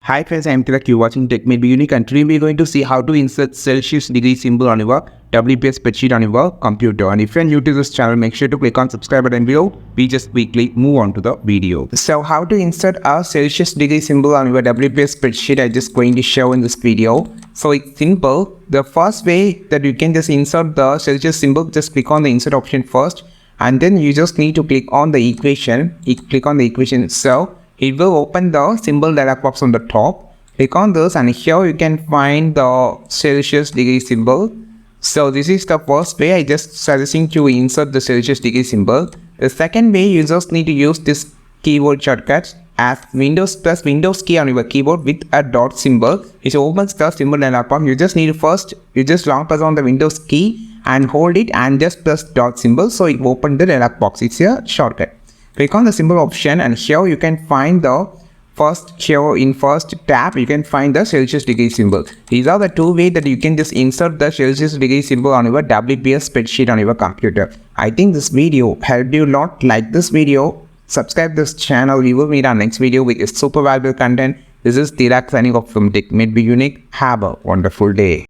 Hi friends, I am Tilak. You're watching Tech May Be Unique, and today we're going to see how to insert Celsius degree symbol on your WPS spreadsheet on your computer. And if you're new to this channel, make sure to click on subscribe button below. We just quickly move on to the video. So how to insert a Celsius degree symbol on your WPS spreadsheet, I'm just going to show in this video. So it's simple. The first way that you can just insert the Celsius symbol, just click on the insert option first, and then you just need to click on the equation. Click on the equation itself. It will open the symbol dialog box on the top. Click on this, and here you can find the Celsius degree symbol. So this is the first way. I just suggesting to insert the Celsius degree symbol. The second way, you just need to use this keyboard shortcut as Windows plus Windows key on your keyboard with a dot symbol. It opens the symbol dialog box. You just need to first, you just long press on the Windows key and hold it and just press dot symbol. So it opened the dialog box. It's a shortcut. Click on the symbol option, and here you can find the first tab, you can find the Celsius degree symbol. These are the two ways that you can just insert the Celsius degree symbol on your WPS spreadsheet on your computer. I think this video helped you a lot. Like this video, subscribe this channel. We will meet our next video with super valuable content. This is Tilak signing off from Tech May Be Unique. Have a wonderful day.